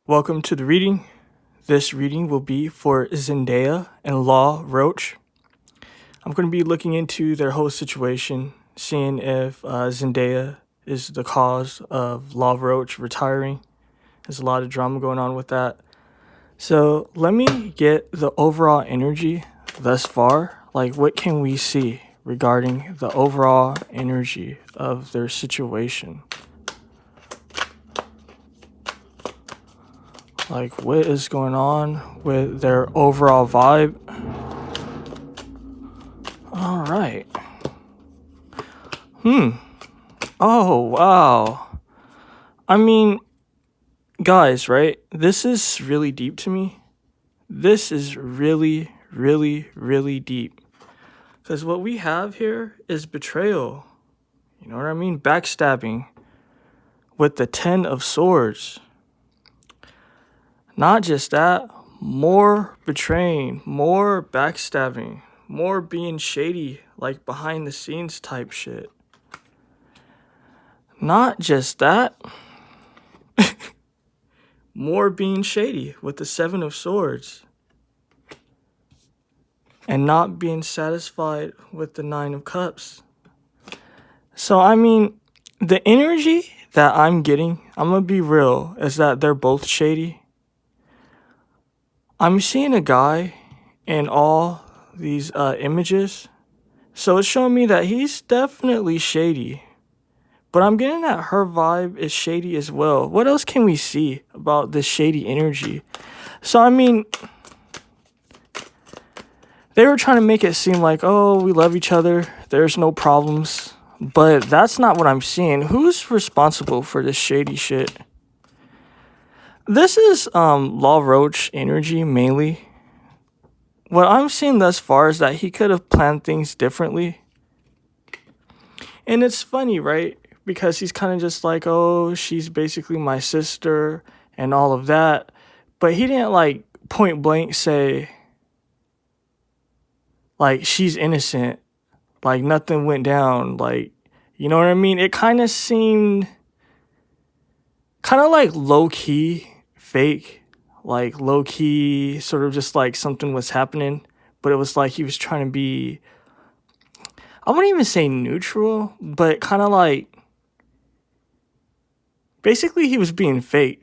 Welcome to the reading. This reading will be for Zendaya and Roach. I'm going to be looking into their whole situation, seeing if Zendaya is the cause of Roach retiring. There's a lot of drama going on with that. So let me get the overall energy thus far. Like, what can we see regarding the overall energy of their situation? Like, what is going on with their overall vibe? All right. Oh, wow. I mean, guys, right? This is really deep to me. This is really, really, really deep. Because what we have here is betrayal. You know what I mean? Backstabbing with the 10 of Swords. Not just that, more betraying, more backstabbing, more being shady, like behind the scenes type shit. Not just that, more being shady with the 7 of Swords. And not being satisfied with the 9 of Cups. So, I mean, the energy that I'm getting, I'm going to be real, is that they're both shady. I'm seeing a guy in all these images. So it's showing me that he's definitely shady. But I'm getting that her vibe is shady as well. What else can we see about this shady energy? So, I mean, they were trying to make it seem like, oh, we love each other. There's no problems. But that's not what I'm seeing. Who's responsible for this shady shit? This is Roach energy mainly. What I'm seeing thus far is that he could have planned things differently. And it's funny, right? Because he's kind of just like, oh, she's basically my sister and all of that. But he didn't like point blank say, like, she's innocent. Like, nothing went down. Like, you know what I mean? It kind of seemed kind of like low-key fake. Like, low-key sort of just like something was happening. But it was like he was trying to be, I wouldn't even say neutral, but kind of like, basically he was being fake.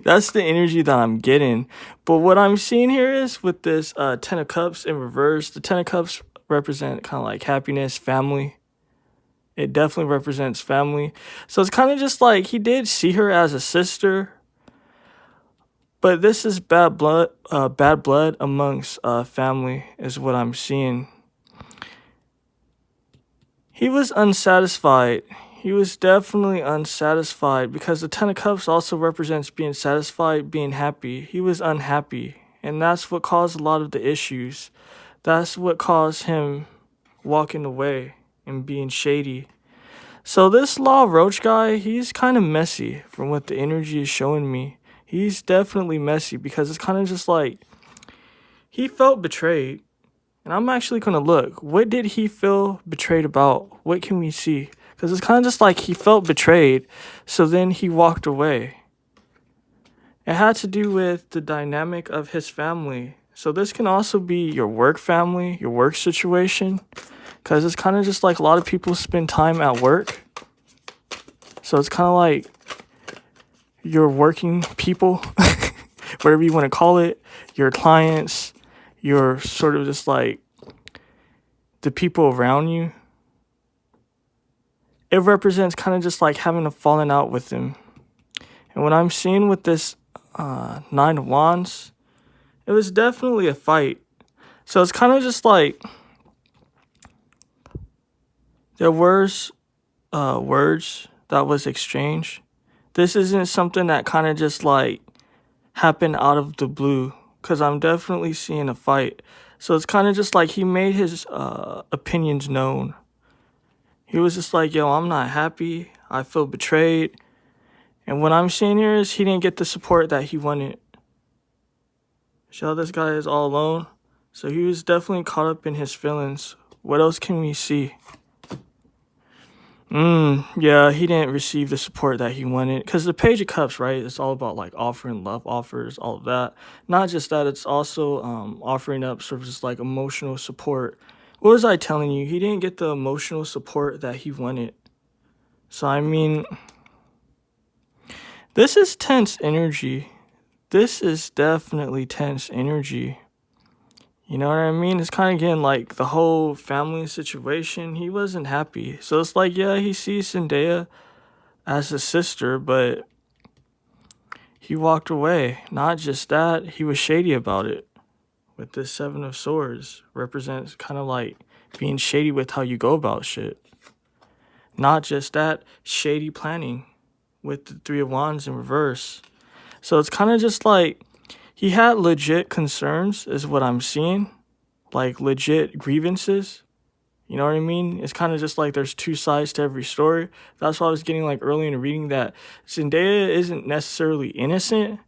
That's the energy that I'm getting. But what I'm seeing here is with this 10 of Cups in reverse, the 10 of Cups represent kind of like happiness, family. It definitely represents family. So it's kind of just like he did see her as a sister. But this is bad blood amongst family is what I'm seeing. He was unsatisfied. He was definitely unsatisfied because the 10 of Cups also represents being satisfied, being happy. He was unhappy, and that's what caused a lot of the issues. That's what caused him walking away and being shady. So this Roach guy, he's kind of messy from what the energy is showing me. He's definitely messy because it's kind of just like he felt betrayed. And I'm actually going to look. What did he feel betrayed about? What can we see? Because it's kind of just like he felt betrayed, so then he walked away. It had to do with the dynamic of his family. So this can also be your work family, your work situation. Because it's kind of just like a lot of people spend time at work. So it's kind of like your working people, whatever you want to call it, your clients, your sort of just like the people around you. It represents kind of just like having a falling out with them. And what I'm seeing with this 9 of Wands, it was definitely a fight. So it's kind of just like there was words that was exchanged. This isn't something that kind of just like happened out of the blue, because I'm definitely seeing a fight. So it's kind of just like he made his opinions known. He was just like, yo, I'm not happy. I feel betrayed. And what I'm seeing here is he didn't get the support that he wanted. See how this guy is all alone? So he was definitely caught up in his feelings. What else can we see? Yeah, he didn't receive the support that he wanted. Because the Page of Cups, right? It's all about like offering love offers, all of that. Not just that, it's also offering up sort of just like emotional support. What was I telling you? He didn't get the emotional support that he wanted. So, I mean, this is tense energy. This is definitely tense energy. You know what I mean? It's kind of getting like the whole family situation. He wasn't happy. So it's like, yeah, he sees Zendaya as a sister, but he walked away. Not just that, he was shady about it. With this Seven of Swords, represents kind of like being shady with how you go about shit. Not just that, shady planning with the Three of Wands in reverse. So it's kind of just like he had legit concerns, is what I'm seeing. Like legit grievances. You know what I mean? It's kind of just like there's two sides to every story. That's why I was getting like early in the reading that Zendaya isn't necessarily innocent,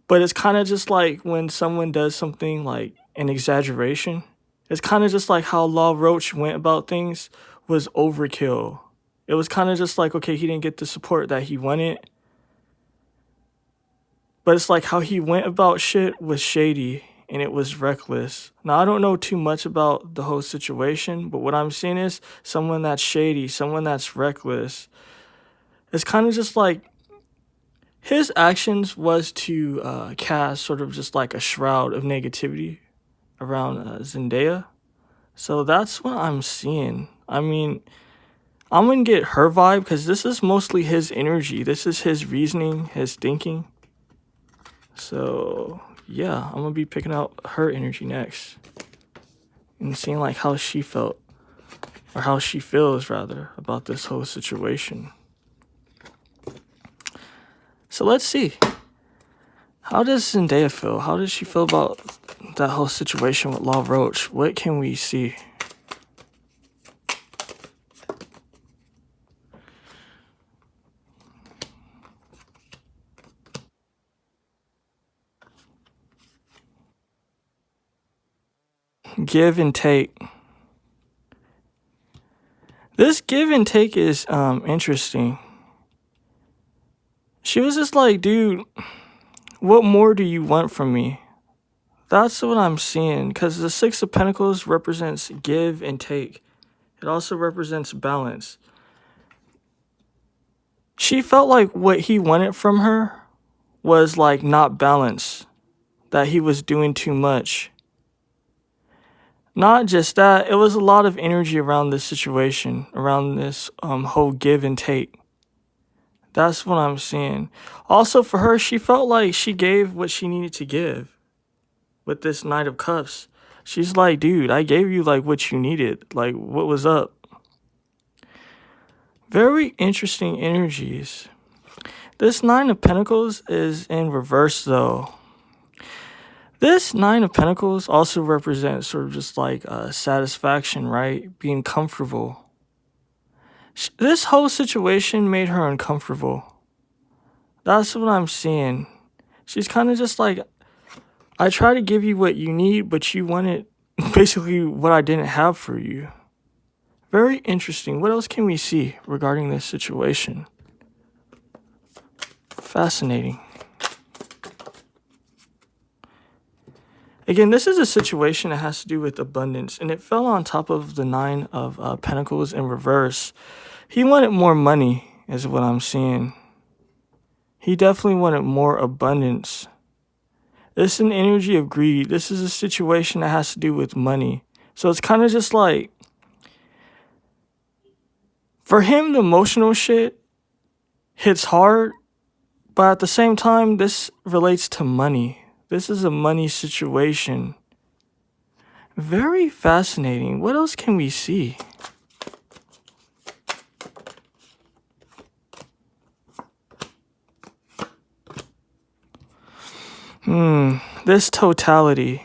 but it's kind of just like when someone does something like an exaggeration. It's kind of just like how Roach went about things was overkill. It was kind of just like, okay, he didn't get the support that he wanted. But it's like how he went about shit was shady and it was reckless. Now, I don't know too much about the whole situation, but what I'm seeing is someone that's shady, someone that's reckless. It's kind of just like his actions was to cast sort of just like a shroud of negativity around Zendaya. So that's what I'm seeing. I mean, I'm going to get her vibe because this is mostly his energy. This is his reasoning, his thinking. So, yeah, I'm going to be picking out her energy next. And seeing like how she felt. Or how she feels, rather, about this whole situation. So let's see. How does Zendaya feel? How does she feel about that whole situation with Roach? What can we see? Give and take. This give and take is interesting. She was just like, dude, what more do you want from me? That's what I'm seeing, because the Six of Pentacles represents give and take. It also represents balance. She felt like what he wanted from her was like not balanced, that he was doing too much. Not just that, it was a lot of energy around this situation, around this whole give and take. That's what I'm seeing. Also for her, she felt like she gave what she needed to give with this Knight of Cups. She's like, dude, I gave you like what you needed. Like, what was up? Very interesting energies. This Nine of Pentacles is in reverse though. This Nine of Pentacles also represents sort of just like satisfaction, right? Being comfortable. This whole situation made her uncomfortable. That's what I'm seeing. She's kind of just like, I try to give you what you need, but you wanted basically what I didn't have for you. Very interesting. What else can we see regarding this situation? Fascinating. Again, this is a situation that has to do with abundance, and it fell on top of the Nine of Pentacles in reverse. He wanted more money, is what I'm seeing. He definitely wanted more abundance. This is an energy of greed. This is a situation that has to do with money. So it's kind of just like, for him, the emotional shit hits hard, but at the same time, this relates to money. This is a money situation. Very fascinating. What else can we see? This totality.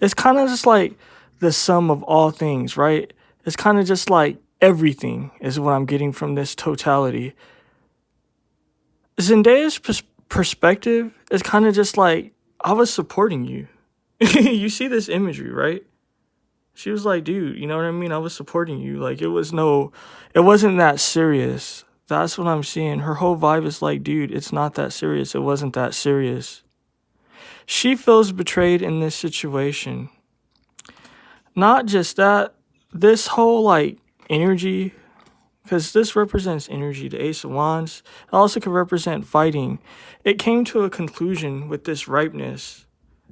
It's kind of just like the sum of all things, right? It's kind of just like everything is what I'm getting from this totality. Zendaya's perspective is kind of just like, I was supporting you. You see this imagery, right? She was like, dude, you know what I mean? I was supporting you. Like, it wasn't that serious. That's what I'm seeing. Her whole vibe is like, dude, it's not that serious. It wasn't that serious. She feels betrayed in this situation. Not just that, this whole like energy, because this represents energy, the Ace of Wands. It also could represent fighting. It came to a conclusion with this ripeness.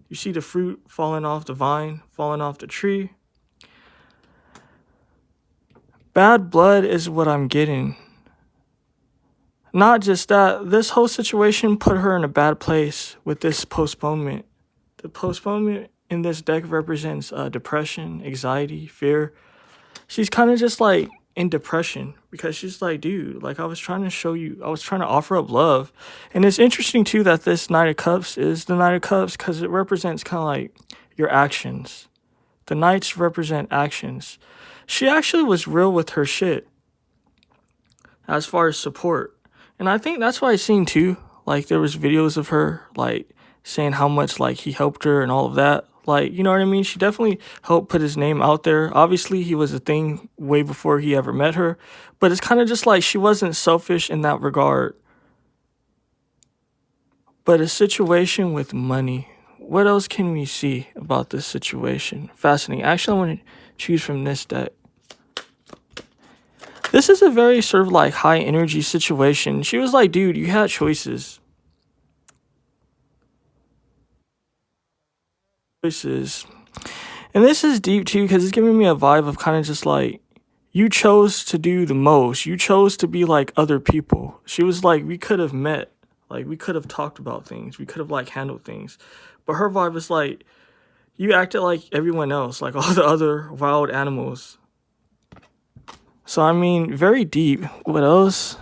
You see the fruit falling off the vine, falling off the tree. Bad blood is what I'm getting. Not just that, this whole situation put her in a bad place with this postponement. The postponement in this deck represents depression, anxiety, fear. She's kind of just like in depression because she's like, dude, like I was trying to offer up love. And it's interesting too that this Knight of Cups is the Knight of Cups because it represents kind of like your actions. The Knights represent actions. She actually was real with her shit as far as support. And I think that's why I seen too, like there was videos of her like saying how much like he helped her and all of that. Like, you know what I mean? She definitely helped put his name out there. Obviously, he was a thing way before he ever met her. But it's kind of just like she wasn't selfish in that regard. But a situation with money. What else can we see about this situation? Fascinating. Actually, I want to choose from this deck. This is a very sort of like high energy situation. She was like, dude, you had choices. And this is deep too because it's giving me a vibe of kind of just like, you chose to do the most. You chose to be like other people. She was like, we could have met. Like, we could have talked about things. We could have like handled things. But her vibe is like, you acted like everyone else, like all the other wild animals. So, I mean, very deep. What else?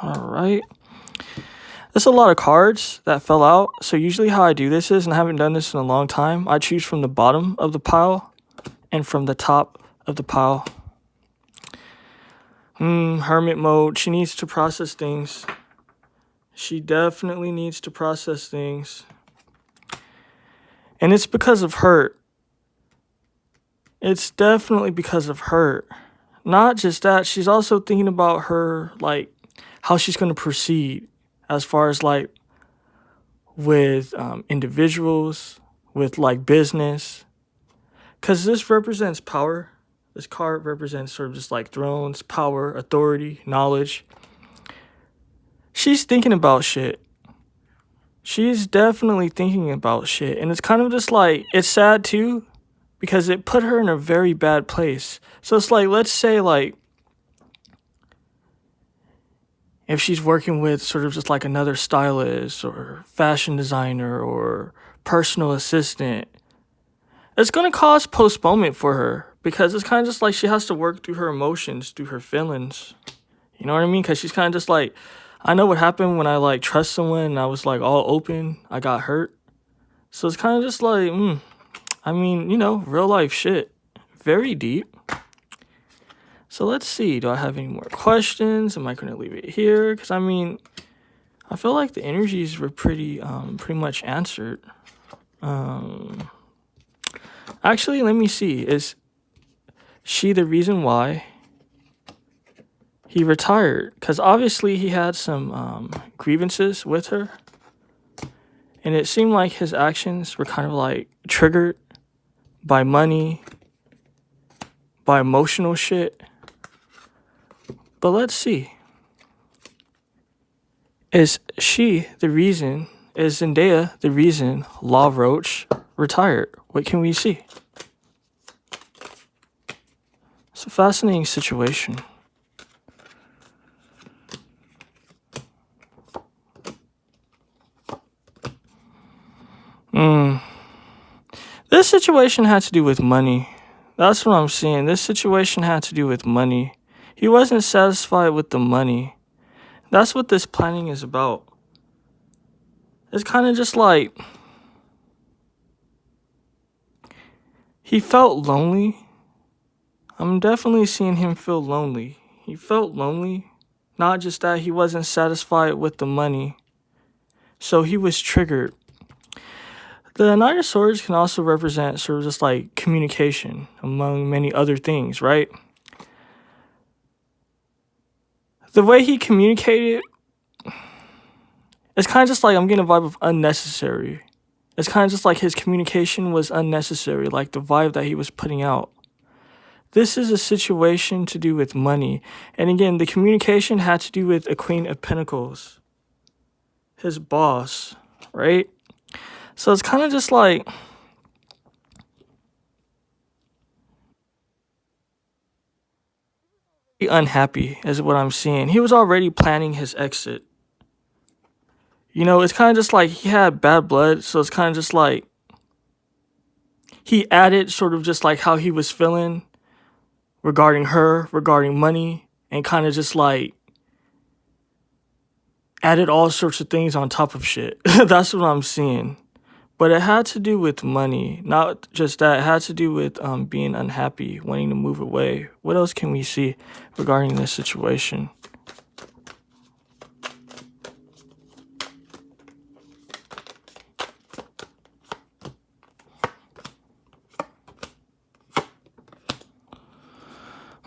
All right. There's a lot of cards that fell out. So usually how I do this is, and I haven't done this in a long time, I choose from the bottom of the pile and from the top of the pile. Hermit mode. She needs to process things. She definitely needs to process things. And it's because of hurt. It's definitely because of hurt. Not just that, she's also thinking about her, like, how she's going to proceed as far as, like, with individuals, with, like, business. Because this represents power. This card represents sort of just, like, thrones, power, authority, knowledge. She's thinking about shit. She's definitely thinking about shit. And it's kind of just like, it's sad too, because it put her in a very bad place. So it's like, let's say like, if she's working with sort of just like another stylist or fashion designer or personal assistant, it's going to cause postponement for her because it's kind of just like she has to work through her emotions, through her feelings. You know what I mean? Because she's kind of just like, I know what happened when I like trust someone and I was like all open, I got hurt. So it's kind of just like, I mean, you know, real life shit. Very deep. So let's see, do I have any more questions? Am I going to leave it here? Because I mean, I feel like the energies were pretty much answered. Actually, let me see. Is she the reason why he retired? Because obviously he had some grievances with her. And it seemed like his actions were kind of like triggered by money, by emotional shit. But let's see. Is she the reason, is Zendaya the reason Roach retired? What can we see? It's a fascinating situation. This situation had to do with money. That's what I'm seeing. This situation had to do with money. He wasn't satisfied with the money. That's what this planning is about. It's kind of just like he felt lonely. I'm definitely seeing him feel lonely. He felt lonely. Not just that he wasn't satisfied with the money. So he was triggered. The Knight of Swords can also represent sort of just like communication among many other things, right? The way he communicated, it's kind of just like I'm getting a vibe of unnecessary. It's kind of just like his communication was unnecessary, like the vibe that he was putting out. This is a situation to do with money. And again, the communication had to do with a Queen of Pentacles, his boss, right? So it's kind of just like unhappy is what I'm seeing. He was already planning his exit. You know, it's kind of just like he had bad blood, so it's kind of just like he added sort of just like how he was feeling regarding her, regarding money, and kind of just like added all sorts of things on top of shit. That's what I'm seeing. But it had to do with money, not just that. It had to do with being unhappy, wanting to move away. What else can we see regarding this situation?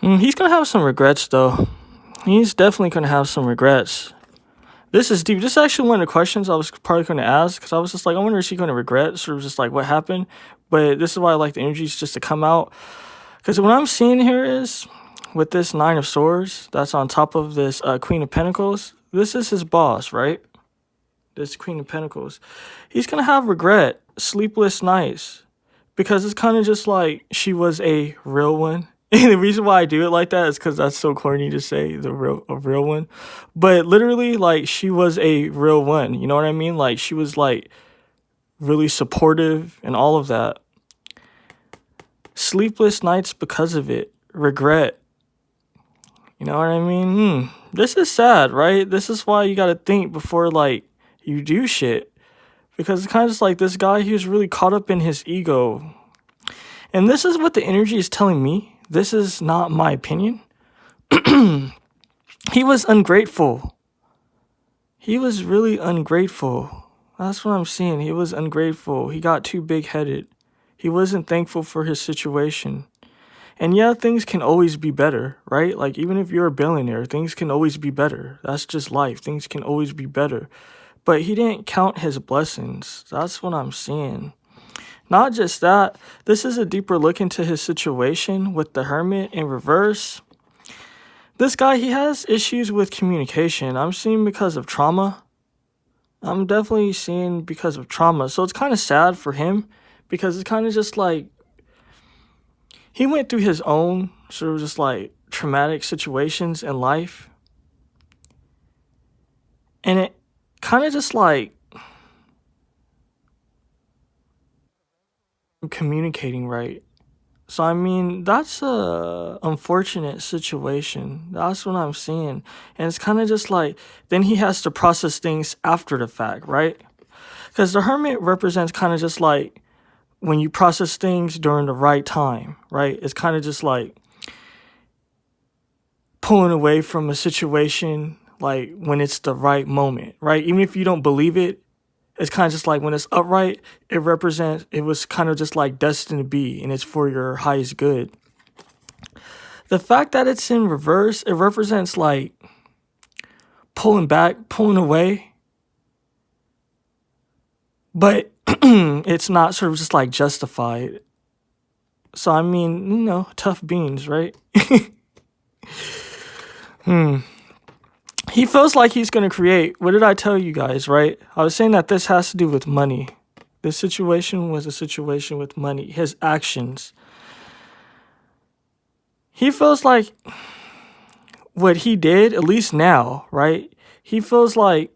He's going to have some regrets, though. He's definitely going to have some regrets. This is deep. This is actually one of the questions I was probably going to ask, because I was just like, I wonder, is he going to regret sort of just like what happened? But this is why I like the energies just to come out. Because what I'm seeing here is, with this Nine of Swords that's on top of this Queen of Pentacles, this is his boss, right? This Queen of Pentacles. He's going to have regret, sleepless nights, because it's kind of just like she was a real one. And the reason why I do it like that is because that's so corny to say, a real one. But literally, like, she was a real one. You know what I mean? Like, she was, like, really supportive and all of that. Sleepless nights because of it. Regret. You know what I mean? This is sad, right? This is why you gotta think before, like, you do shit. Because it's kind of just like this guy, he was really caught up in his ego. And this is what the energy is telling me. This is not my opinion. He was ungrateful. He was really ungrateful. That's what I'm seeing. He was ungrateful. He got too big-headed. He wasn't thankful for his situation. And yeah, things can always be better, right? Like, even if you're a billionaire, things can always be better. That's just life. Things can always be better. But he didn't count his blessings. That's what I'm seeing. Not just that, this is a deeper look into his situation with the Hermit in reverse. This guy, he has issues with communication. I'm seeing because of trauma. I'm definitely seeing because of trauma. So it's kind of sad for him, because it's kind of just like he went through his own sort of just like traumatic situations in life. And it kind of just like communicating right. So I mean, that's a unfortunate situation. That's what I'm seeing. And it's kind of just like then he has to process things after the fact, right? Because the Hermit represents kind of just like when you process things during the right time, right? It's kind of just like pulling away from a situation like when it's the right moment, right? Even if you don't believe it, it's kind of just like when it's upright, it was kind of just like destined to be, and it's for your highest good. The fact that it's in reverse, it represents like pulling back, pulling away. But it's not sort of just like justified. So, I mean, you know, tough beans, right? He feels like he's going to create. What did I tell you guys, right? I was saying that this has to do with money. This situation was a situation with money. His actions. He feels like what he did, at least now, right? He feels like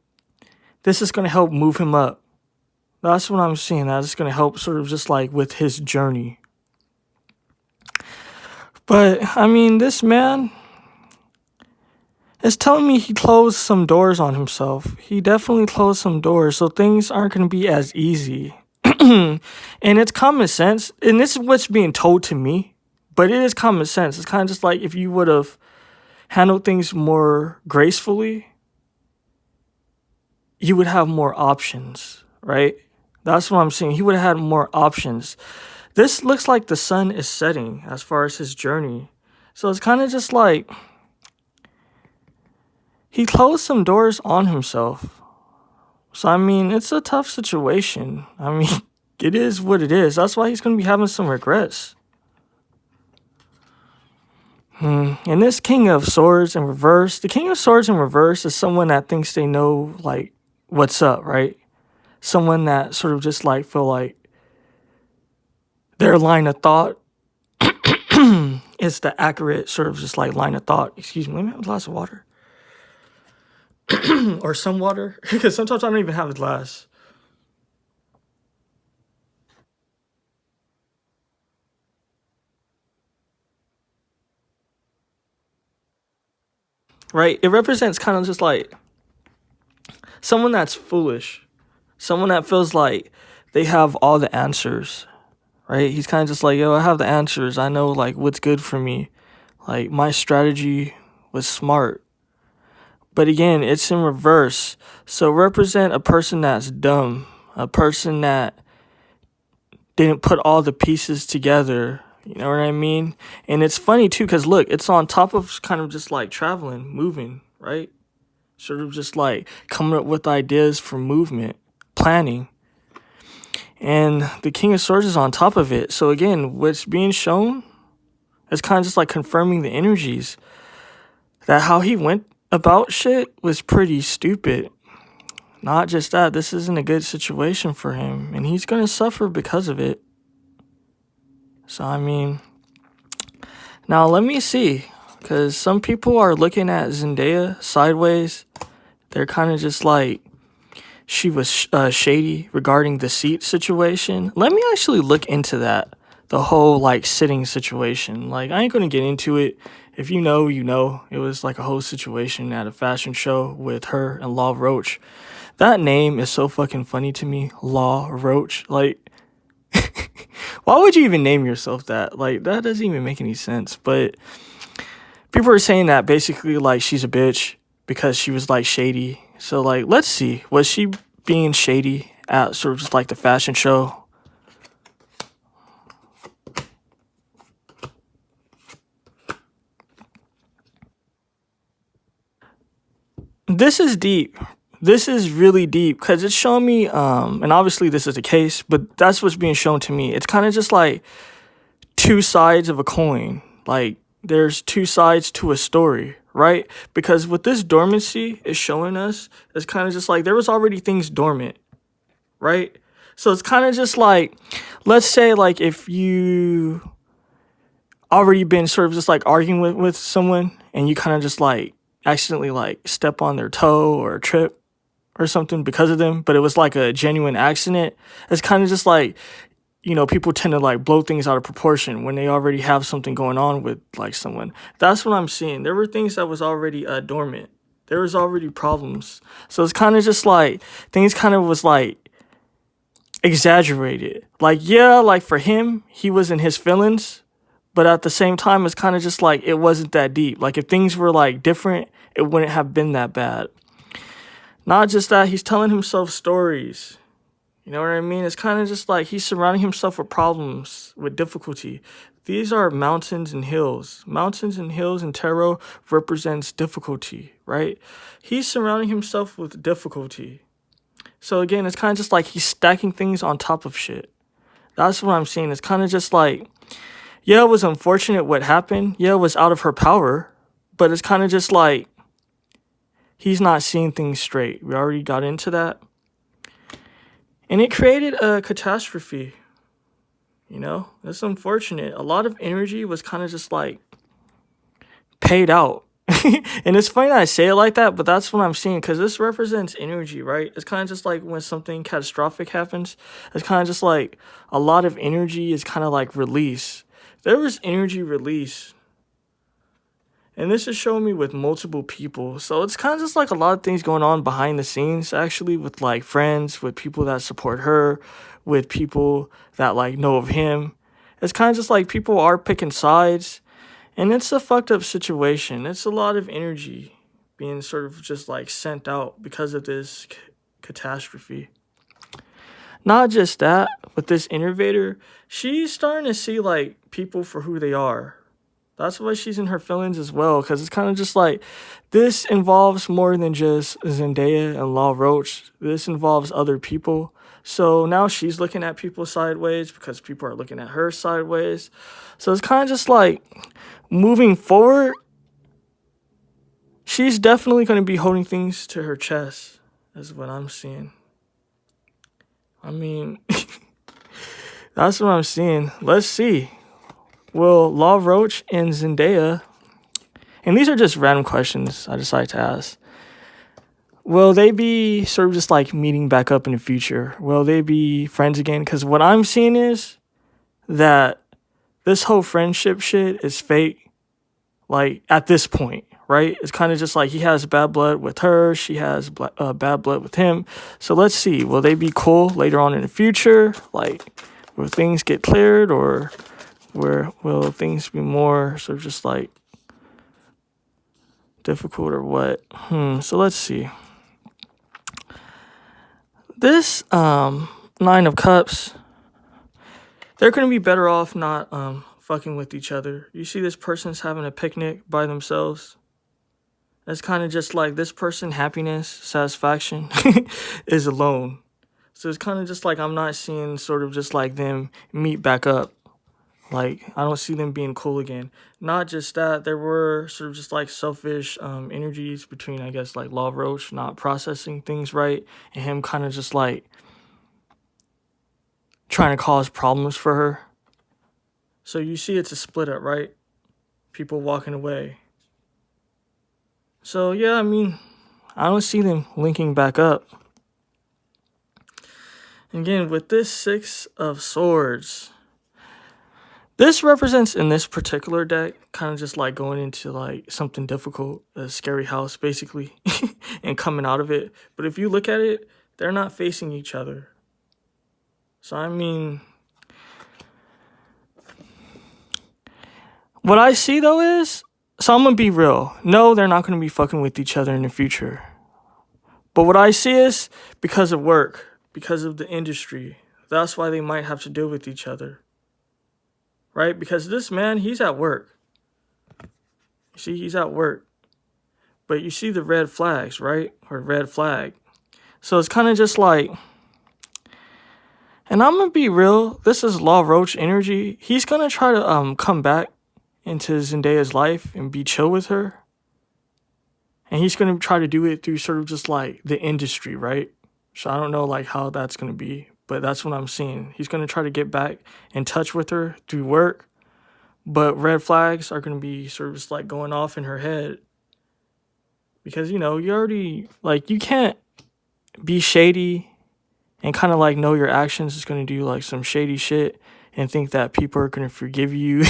this is going to help move him up. That's what I'm seeing. That's going to help sort of just like with his journey. But, I mean, this man is telling me he closed some doors on himself. He definitely closed some doors, so things aren't going to be as easy. And it's common sense, and this is what's being told to me, but it is common sense. It's kind of just like if you would have handled things more gracefully, you would have more options, right? That's what I'm saying. He would have had more options. This looks like the sun is setting as far as his journey. So it's kind of just like he closed some doors on himself. So, I mean, it's a tough situation. I mean, it is what it is. That's why he's going to be having some regrets. And this King of Swords in reverse, the King of Swords in reverse is someone that thinks they know, like, what's up, right? Someone that sort of just, like, feel like their line of thought is the accurate sort of just, like, line of thought. Excuse me, let me have a glass of water. Or some water, because sometimes I don't even have a glass. Right? It represents kind of just like someone that's foolish, someone that feels like they have all the answers, right? He's kind of just like, yo, I have the answers. I know like what's good for me. Like my strategy was smart. But again, it's in reverse. So represent a person that's dumb, a person that didn't put all the pieces together. You know what I mean? And it's funny too, because look, it's on top of kind of just like traveling, moving, right? Sort of just like coming up with ideas for movement, planning. And the King of Swords is on top of it. So again, what's being shown is kind of just like confirming the energies that how he went about shit was pretty stupid. Not just that, this isn't a good situation for him, and he's gonna suffer because of it. So I mean, now let me see, because some people are looking at Zendaya sideways. They're kind of just like she was shady regarding the seat situation. Let me actually look into that, the whole like sitting situation. Like I ain't gonna get into it. If you know, you know. It was like a whole situation at a fashion show with her and Law Roach. That name is so fucking funny to me, Law Roach. Like, why would you even name yourself that? Like, that doesn't even make any sense. But people are saying that basically, like, she's a bitch because she was, like, shady. So, like, let's see. Was she being shady at sort of just, like, the fashion show? This is deep. This is really deep because it's showing me, and obviously this is the case, but that's what's being shown to me. It's kind of just like two sides of a coin. Like there's two sides to a story, right? Because what this dormancy is showing us is kind of just like there was already things dormant, right? So it's kind of just like, let's say like if you already been sort of just like arguing with someone and you kind of just like accidentally like step on their toe or trip or something because of them, but it was like a genuine accident. It's kind of just like, you know, people tend to like blow things out of proportion when they already have something going on with like someone. That's what I'm seeing. There were things that was already dormant. There was already problems. So it's kind of just like things kind of was like exaggerated. Like, yeah, like for him, he was in his feelings, but at the same time, it's kind of just like it wasn't that deep. Like if things were like different, it wouldn't have been that bad. Not just that, he's telling himself stories. You know what I mean? It's kind of just like he's surrounding himself with problems, with difficulty. These are mountains and hills. Mountains and hills in tarot represents difficulty, right? He's surrounding himself with difficulty. So again, it's kind of just like he's stacking things on top of shit. That's what I'm seeing. It's kind of just like, yeah, it was unfortunate what happened. Yeah, it was out of her power. But it's kind of just like he's not seeing things straight. We already got into that. And it created a catastrophe. You know, it's unfortunate. A lot of energy was kind of just like paid out. And it's funny that I say it like that, but that's what I'm seeing because this represents energy, right? It's kind of just like when something catastrophic happens, it's kind of just like a lot of energy is kind of like release. There was energy release. And this is showing me with multiple people. So it's kind of just like a lot of things going on behind the scenes, actually, with like friends, with people that support her, with people that like know of him. It's kind of just like people are picking sides. And it's a fucked up situation. It's a lot of energy being sort of just like sent out because of this catastrophe. Not just that, with this innovator, she's starting to see like people for who they are. That's why she's in her feelings as well, because it's kind of just like this involves more than just Zendaya and Roach. This involves other people. So now she's looking at people sideways because people are looking at her sideways. So it's kind of just like moving forward, she's definitely going to be holding things to her chest, is what I'm seeing. I mean, that's what I'm seeing. Let's see. Will Roach and Zendaya, and these are just random questions I decided to ask, will they be sort of just like meeting back up in the future? Will they be friends again? Because what I'm seeing is that this whole friendship shit is fake, like at this point, right? It's kind of just like he has bad blood with her, she has bad blood with him. So let's see, will they be cool later on in the future? Like, will things get cleared, or where will things be more sort of just like difficult or what? So let's see. This 9 of Cups, they're going to be better off not fucking with each other. You see this person's having a picnic by themselves. It's kind of just like this person, happiness, satisfaction is alone. So it's kind of just like I'm not seeing sort of just like them meet back up. Like, I don't see them being cool again. Not just that, there were sort of just like selfish energies between, I guess, like Roach not processing things right, and him kind of just like trying to cause problems for her. So you see it's a split up, right? People walking away. So yeah, I mean, I don't see them linking back up. Again, with this 6 of Swords, this represents, in this particular deck, kind of just like going into like something difficult, a scary house basically, and coming out of it. But if you look at it, they're not facing each other. So I mean, what I see though is, so I'm going to be real. No, they're not going to be fucking with each other in the future. But what I see is because of work, because of the industry, that's why they might have to deal with each other. Right? Because this man, he's at work. You see, he's at work. But you see the red flags, right? Or red flag. So it's kind of just like, and I'm going to be real, this is Roach energy. He's going to try to come back into Zendaya's life and be chill with her. And he's going to try to do it through sort of just like the industry, right? So I don't know like how that's going to be, but that's what I'm seeing. He's going to try to get back in touch with her through work, but red flags are going to be sort of just like going off in her head. Because, you know, you already, like, you can't be shady and kind of like know your actions is going to do like some shady shit and think that people are going to forgive you.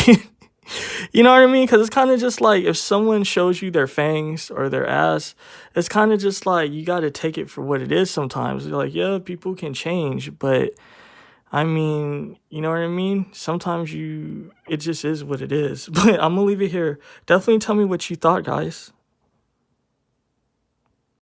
You know what I mean? Because it's kind of just like if someone shows you their fangs or their ass, it's kind of just like you got to take it for what it is sometimes. You're like, yeah, people can change, but I mean, you know what I mean? Sometimes it just is what it is. But I'm going to leave it here. Definitely tell me what you thought, guys.